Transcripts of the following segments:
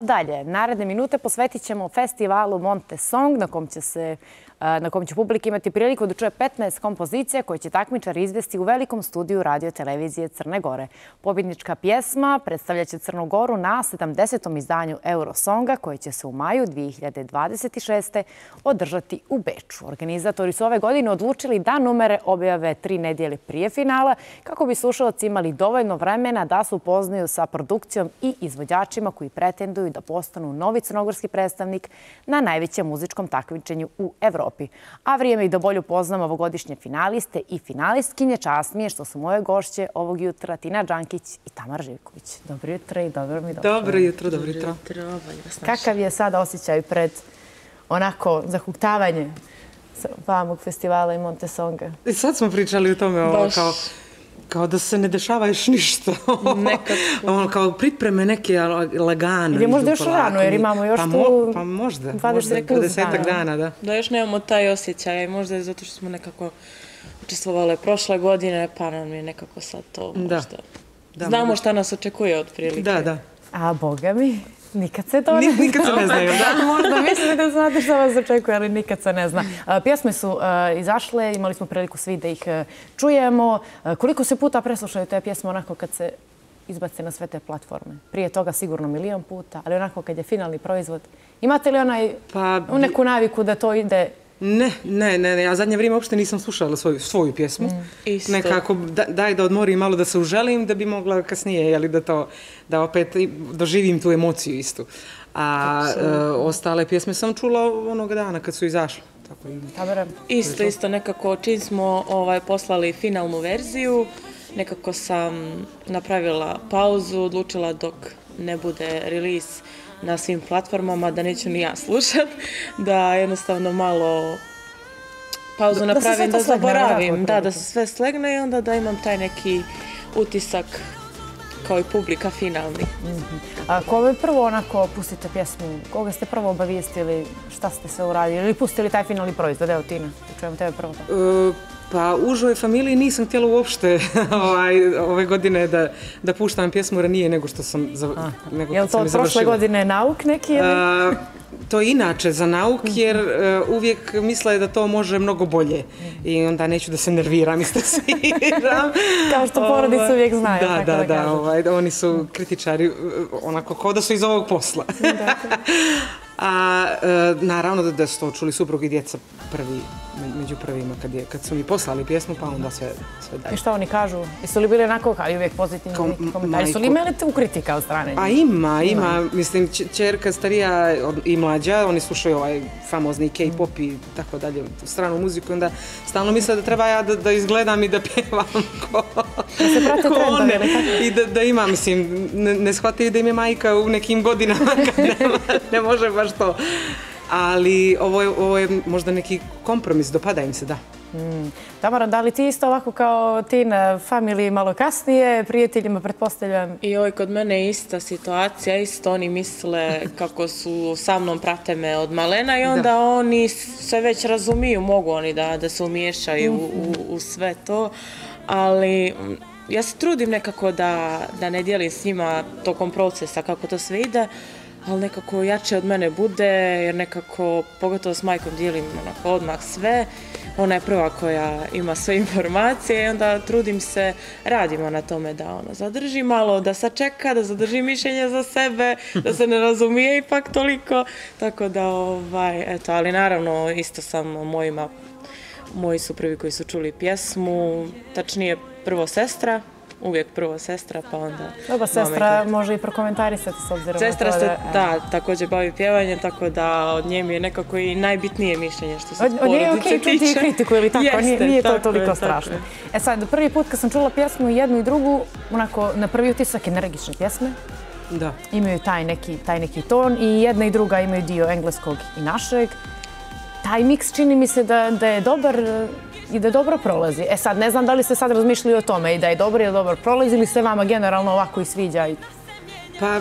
Dalje, naredne minute posvetit ćemo festivalu Monte Song, na kom će publika imati priliku da čuje 15 kompozicija koje će takmičar izvesti u velikom studiju radio televizije Crne Gore. Pobjednička pjesma predstavljaće Crnu Goru na 70. izdanju Eurosonga koje će se u maju 2026. održati u Beču. Organizatori su ove godine odlučili da numere objave 3 nedelje prije finala kako bi slušalci imali dovoljno vremena da se upoznaju sa produkcijom i izvođačima koji pretenduju da postanu novi crnogorski predstavnik na najvećem muzičkom takmičenju u Evropi. A vrijeme i da bolje upoznamo ovogodišnje finaliste i finalistkinje. Čast mi je što su moje gošće ovog jutra Tina Đankić i Tamara Živković. Dobro jutro i dobro mi došli. Dobro jutro, dobro jutro. Kakav je sada osjećaj pred onako zahuktavanje famog festivala i Monte Songa? I sad smo pričali o tome, kao da se ne dešava još ništa. Kao pripreme neke lagano. Ili možda još rano, jer imamo još tu... Pa možda, 20 dana, da. Da još nemamo taj osjećaj, možda je zato što smo nekako učestvovali prošle godine, pa nam je nekako sad to možda... Znamo šta nas očekuje otprilike. Da. A boga mi... Nikad se to ne zna. Nikad se ne znaju, da? Možda mislite da znate šta vas očekuje, ali nikad se ne zna. Pjesme su izašle, imali smo priliku svi da ih čujemo. Koliko se puta preslušaju te pjesme onako kad se izbace na sve te platforme? Prije toga sigurno 1.000.000 puta, ali onako kad je finalni proizvod. Imate li neku naviku da to ide... Ne. Ja zadnje vrijeme uopšte nisam slušala svoju pjesmu. Nekako daj da odmorim malo, da se uželim, da bi mogla kasnije, da opet doživim tu emociju istu. A ostale pjesme sam čula onog dana kad su izašle. Isto, nekako čim smo poslali finalnu verziju, nekako sam napravila pauzu, odlučila dok ne bude release na svim platformama, da neću ni ja slušat, da jednostavno malo pauzu napravim, da zaboravim, da se sve slegne i onda da imam taj neki utisak kao i publika finalni. A kome prvo onako pustite pjesmu? Koga ste prvo obavijestili? Šta ste sve uradili? Ili pustili taj finalni proizvod? Evo, Tina, da čujem tebe prvo. Pa užoj familiji nisam htjela uopšte ove godine da puštam pjesmu ranije nego što sam završila. Je li to od prošle godine nauk neki? To je inače za nauk, jer uvijek misle da to može mnogo bolje. I onda neću da se nerviram i stresiram. Kao što porodice uvijek znaju. Da, oni su kritičari, onako kao da su iz ovog posla. A naravno da su to čuli suprug i djeca među prvima kad su mi poslali pjesmu, pa onda sve dalje. I što oni kažu? Jesu li bili onako kao i uvijek pozitivni komentari? Jesu li imali tu kritika od strane? A ima. Mislim, čerka starija i mlađa, oni slušaju ovaj famozni K-pop i tako dalje, stranu muziku, onda stalno misle da treba ja da izgledam i da pjevam da se prate trendovi, ili tako? I da ima, mislim, ne shvataju da im je majka u nekim godinama kad ne može baš to. Ali ovo je možda neki kompromis, dopada im se, da. Tamara, da li ti isto ovako kao ti na familiji malo kasnije, prijateljima pretpostavljam? I kod mene je ista situacija, isto oni misle kako su sa mnom, prate me od malena i onda oni se već razumiju, mogu oni da se umiješaju u sve to, ali ja se trudim nekako da ne dijelim s njima tokom procesa kako to sve ide, ali nekako jače od mene bude, jer nekako, pogotovo s majkom, dijelim odmah sve. Ona je prva koja ima sve informacije i onda trudim se, radimo na tome da zadrži malo, da sačeka, da zadrži mišljenje za sebe, da se ne razumije ipak toliko. Tako da, eto, ali naravno isto sam moji su prvi koji su čuli pjesmu, tačnije prvo sestra, uvijek prvo sestra, pa onda... Doba sestra može i prokomentarisati s obzirom na to. Sestra se, također bavi pjevanjem, tako da od nje mi je nekako i najbitnije mišljenje što se porodice tiče. Od nje je okej čuti i kritiku ili tako, nije to toliko strašno. E sad, prvi put kad sam čula pjesmu jednu i drugu, onako na prvi utisak energične pjesme. Da. Imaju taj neki ton i jedna i druga imaju dio engleskog i našeg. Taj miks čini mi se da je dobar i da dobro prolazi. E sad, ne znam da li ste sad razmišljali o tome i da je dobro i da dobro prolazi ili se vama generalno ovako i sviđa? Pa,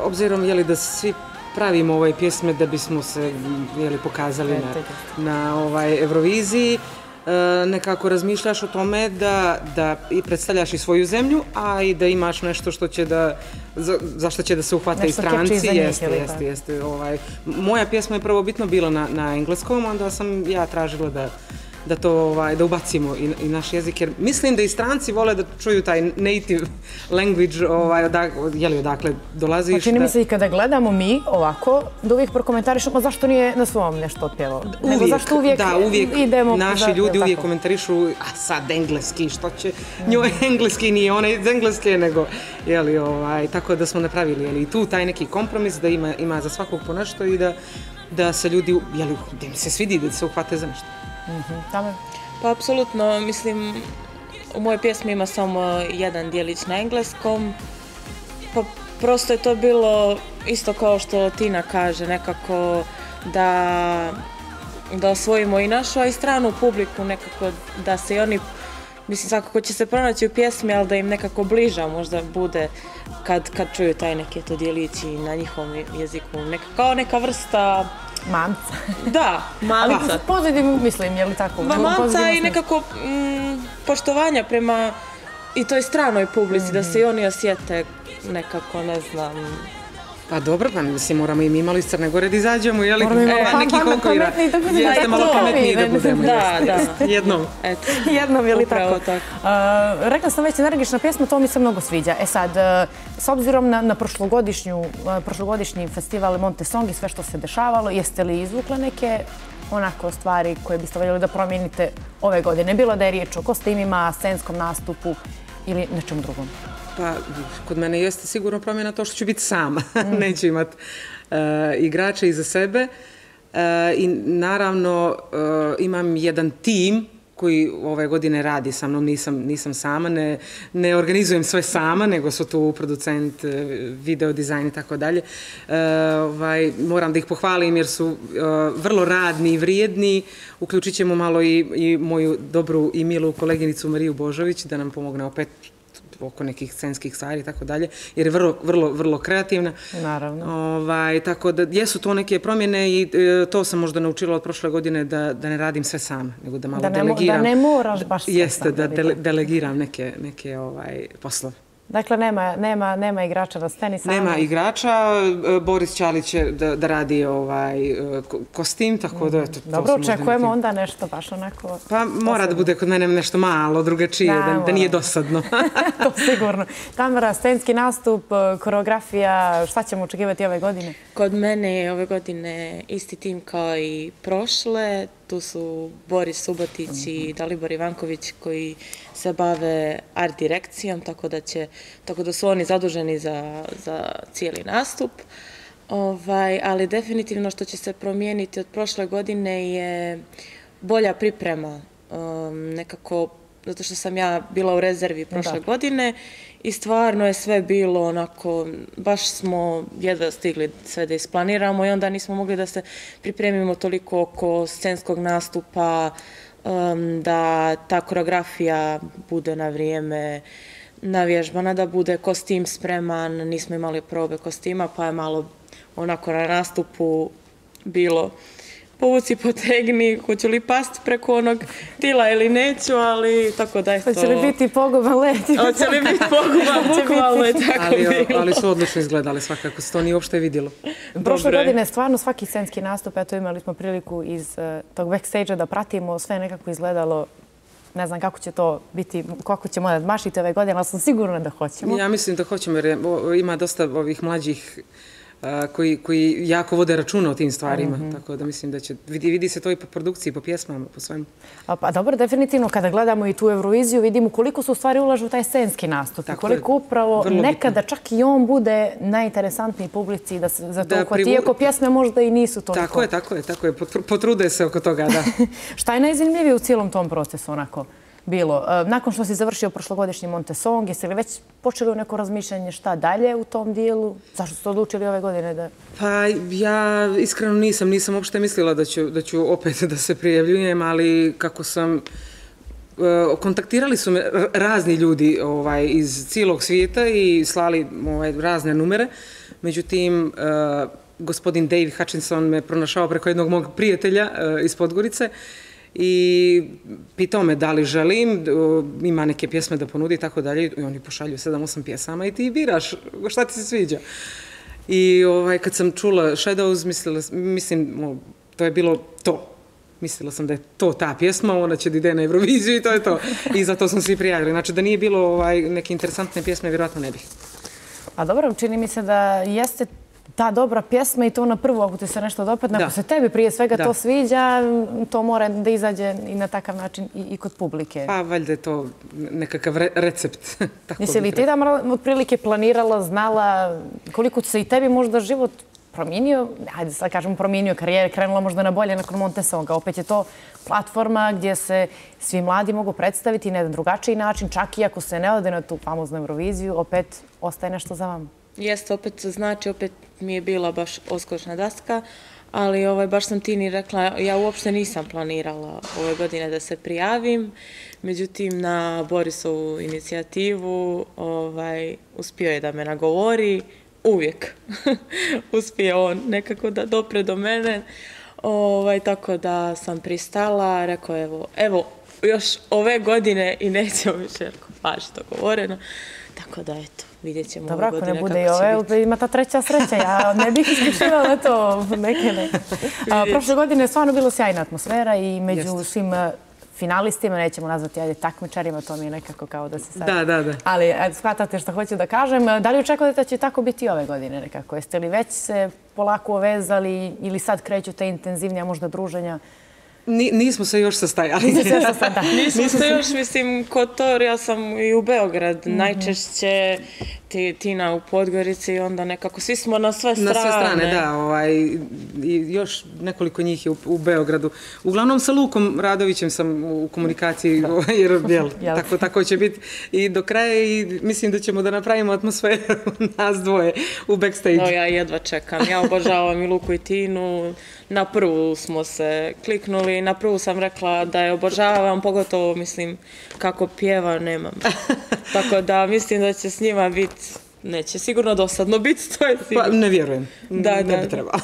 obzirom da svi pravimo ove pjesme da bismo se pokazali na Euroviziji, nekako razmišljaš o tome da i predstavljaš i svoju zemlju, a i da imaš nešto što će za što će da se uhvate i stranci. Jeste. Moja pjesma je prvobitno bila na engleskom, onda sam ja tražila da ubacimo i naš jezik, jer mislim da i stranci vole da čuju taj native language, odakle dolaziš. Pa čini mi se i kada gledamo mi ovako, da uvijek prokomentarišemo zašto nije na svom nešto otpjevao. Nego zašto uvijek idemo... Naši ljudi uvijek komentarišu, a sad engleski, što će njoj engleski, nije ona iz Engleske, nego, tako da smo napravili i tu taj neki kompromis, da ima za svakog po nešto i da se ljudi, da im se svidi, da se uhvate za nešto. Pa, apsolutno, mislim, u mojoj pjesmi ima samo jedan dijelić na engleskom, pa prosto je to bilo isto kao što Tina kaže, nekako da osvojimo i našu, a i stranu publiku, nekako da se i oni, mislim, svakako će se pronaći u pjesmi, ali da im nekako bliža možda bude kad čuju taj neke to dijelići na njihovom jeziku, kao neka vrsta... Mamca. Da, mamca. Ali pozitivno mislim, je li tako? Mamca i nekako poštovanja prema i toj stranoj publici, da se i oni osjete nekako, ne znam... Pa dobro, pa mislim, moramo i mi malo iz Crne Gore da izađemo, jel' nekih okvira. Jeste malo pametniji da budemo. Da. Jednom, je li tako? Rekla sam već, energična pjesma, to mi se mnogo sviđa. E sad, s obzirom na prošlogodišnji festival Monte Song i sve što se dešavalo, jeste li izvukle neke onako stvari koje biste voljeli da promijenite ove godine? Bilo da je riječ o kostimima, scenskom nastupu ili nečem drugom? Pa, kod mene jeste sigurno promjena to što ću biti sama. Neću imati igrače iza sebe. I naravno imam jedan tim koji ove godine radi sa mnom, nisam sama, ne organizujem sve sama, nego su tu producent, video dizajn i tako dalje. Moram da ih pohvalim jer su vrlo radni i vrijedni. Uključit ćemo malo i moju dobru i milu koleginicu Mariju Božović da nam pomogne opet oko nekih scenskih stvari i tako dalje, jer je vrlo kreativna. Naravno. Tako da jesu to neke promjene i to sam možda naučila od prošle godine da ne radim sve sama, nego da malo delegiram. Da ne moraš baš sve jeste, da delegiram neke poslove. Dakle, nema igrača na sceni sama? Nema igrača, Boris Ćalić će da radi kostim, tako da... Dobro, očekujemo onda nešto baš onako... Pa mora da bude kod mene nešto malo, drugačije, da nije dosadno. To sigurno. Tamara, scenski nastup, koreografija, šta ćemo očekivati ove godine? Kod mene je ove godine isti tim kao i prošle. Tu su Boris Subotić i Dalibor Ivanković koji se bave art direkcijom, tako da su oni zaduženi za cijeli nastup. Ali definitivno što će se promijeniti od prošle godine je bolja priprema. Nekako, zato što sam ja bila u rezervi prošle godine i stvarno je sve bilo onako, baš smo jedva stigli sve da isplaniramo i onda nismo mogli da se pripremimo toliko oko scenskog nastupa, da ta koreografija bude na vrijeme navježbana, da bude kostim spreman, nismo imali probe kostima, pa je malo onako na nastupu bilo povuci, potegni, hoću li past preko onog tila ili neću, ali tako da je to... Hoće li biti poguban let? Hoće li biti poguban, bukvalno je tako bilo. Ali su odlično izgledali svakako, se to nije uopšte vidjelo. Prošle godine stvarno svaki scenski nastup, eto imali smo priliku iz tog backstage-a da pratimo, sve nekako izgledalo. Ne znam kako će to biti, kako ćemo nadmašiti ove godine, ali sam sigurna da hoćemo. Ja mislim da hoćemo jer ima dosta ovih mlađih koji jako vode računa o tim stvarima, tako da mislim da će, vidi se to i po produkciji, po pjesmama, po svemu. Pa dobro, definitivno kada gledamo i tu Euroviziju vidimo koliko su u stvari ulažu u taj scenski nastup, koliko upravo nekada čak i on bude najinteresantniji publici da se za to uhvati, iako pjesme možda i nisu toliko. Tako je, potrude se oko toga, da. Šta je najzanimljivije u cijelom tom procesu onako bilo? Nakon što si završio prošlogodišnji Monte Song, jeste li već počeli u neko razmišljanje šta dalje u tom dijelu? Zašto ste odlučili ove godine da... Pa ja iskreno nisam uopšte mislila da ću opet da se prijavljujem, ali kako sam... Kontaktirali su me razni ljudi iz cijelog svijeta i slali razne numere. Međutim, gospodin Dave Hutchinson me pronašao preko jednog mog prijatelja iz Podgorice i pitao me da li želim, ima neke pjesme da ponudi i tako dalje, i oni pošalju 7-8 pjesama i ti biraš šta ti se sviđa. I kad sam čula Shadows, mislim, to je bilo to. Mislila sam da je to ta pjesma, ona će da ide na Euroviziju i to je to. I zato sam svi prijavili. Znači, da nije bilo neke interesantne pjesme, vjerojatno ne bih. A dobro, čini mi se da jeste ta dobra pjesma i to na prvu, ako ti se nešto dopadne, ako se tebi prije svega to sviđa, to mora da izađe i na takav način i kod publike. Pa, valjda je to nekakav recept. Jesi li ti da otprilike planirala, znala koliko se i tebi možda život promijenio, hajde sad kažemo promijenio, karijera krenula možda na bolje nakon Montesonga. Opet je to platforma gdje se svi mladi mogu predstaviti na jedan drugačiji način, čak i ako se ne ode na tu famoznu Euroviziju, opet ostaje nešto za vama. Jeste, opet mi je bila baš odskočna daska, ali baš sam Tini rekla, ja uopšte nisam planirala ove godine da se prijavim, međutim na Borisovu inicijativu uspio je da me nagovori, uvijek uspije on nekako da dopre do mene, tako da sam pristala, rekao evo još ove godine i nećemo više baš dogovoreno, tako da eto. Vidjet ćemo ove godine kako će biti. Dobro, ako ne bude i ove, ima ta treća sreća. Ja ne bih isključivala to neke. Prošle godine je stvarno bilo sjajna atmosfera i među svim finalistima, nećemo nazvati takmičarima, to mi je nekako kao da se sad... Da. Ali shvatate što hoću da kažem. Da li očekujete da će tako biti ove godine nekako? Jeste li već se polako uvezali ili sad kreću te intenzivnija možda druženja? Nismo se još sastajali. Nismo se još, mislim, kod Tor, ja sam i u Beograd, najčešće Tina u Podgorici i onda nekako svi smo na sve strane. Na sve strane, da. I još nekoliko njih je u Beogradu. Uglavnom sa Lukom Radovićem sam u komunikaciji, jer tako će biti i do kraja i mislim da ćemo da napravimo atmosferu nas dvoje u backstage. Ja jedva čekam. Ja obožavam i Luku i Tinu. Na prvu smo se kliknuli i na prvu sam rekla da je obožavam, pogotovo mislim kako pjeva nemam. Tako da mislim da će s njima biti, neće sigurno dosadno biti, to je sigurno. Pa ne vjerujem, ne bi trebalo.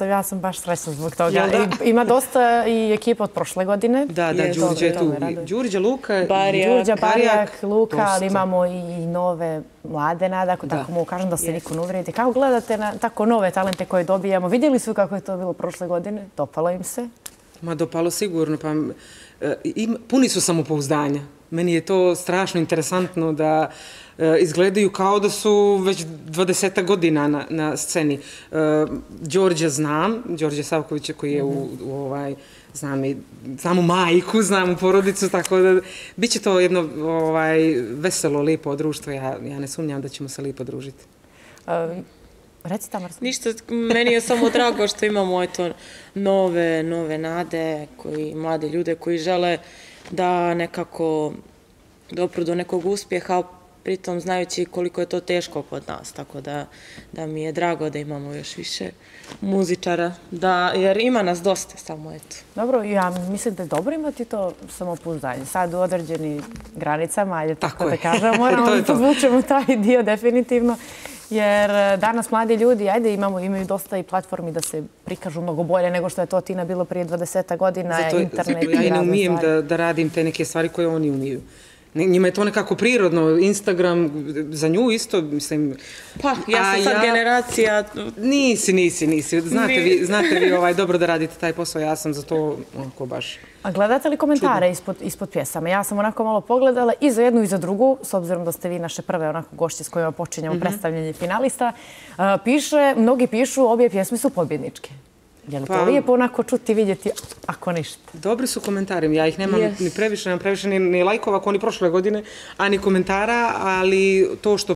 Ja sam baš srećna zbog toga. Ima dosta i ekipa od prošle godine. Da, Đurđa je tu. Đurđa, Luka, Barijak, Luka, ali imamo i nove mlade nade, ako tako mogu kažem da se niko ne uvrijedi. Kako gledate na tako nove talente koje dobijamo? Vidjeli su kako je to bilo prošle godine? Dopalo im se? Ma dopalo sigurno. Puni su samopouzdanja. Meni je to strašno interesantno da izgledaju kao da su već 20 godina na sceni. Đorđa znam, Đorđa Savkovića koji je znam u majku, znam u porodicu, tako da bit će to jedno veselo, lijepo društvo. Ja ne sumnjam da ćemo se lijepo družiti. Reci Tamar. Ništa, meni je samo drago što imamo nove nade, mlade ljude koji žele da nekako dopru do nekog uspjeha, pritom znajući koliko je to teško kod nas, tako da mi je drago da imamo još više muzičara, jer ima nas dosta, samo eto. Dobro, ja mislim da je dobro imati to samopouzdanje. Sad u određenim granicama, ajde tako da kažem, moramo da podvučemo taj dio definitivno, jer danas mladi ljudi, imaju dosta i platformi da se prikažu mnogo bolje nego što je to Tina bilo prije 20 godina, internet i razne stvari. Ja ne umijem da radim te neke stvari koje oni umiju. Njima je to nekako prirodno, Instagram za nju isto, mislim... Pa, ja sam sad generacija... Nisi. Znate vi dobro da radite taj posao, ja sam za to onako baš... A gledate li komentare ispod pjesama? Ja sam onako malo pogledala i za jednu i za drugu, s obzirom da ste vi naše prve onako gošće s kojima počinjemo predstavljanje finalista. Mnogi pišu, obje pjesme su pobjedničke. Je li to lijepo onako čuti, vidjeti, ako ništa? Dobri su komentari. Ja ih nemam ni previše, nemam previše ni lajkova kao ni prošle godine, a ni komentara, ali to što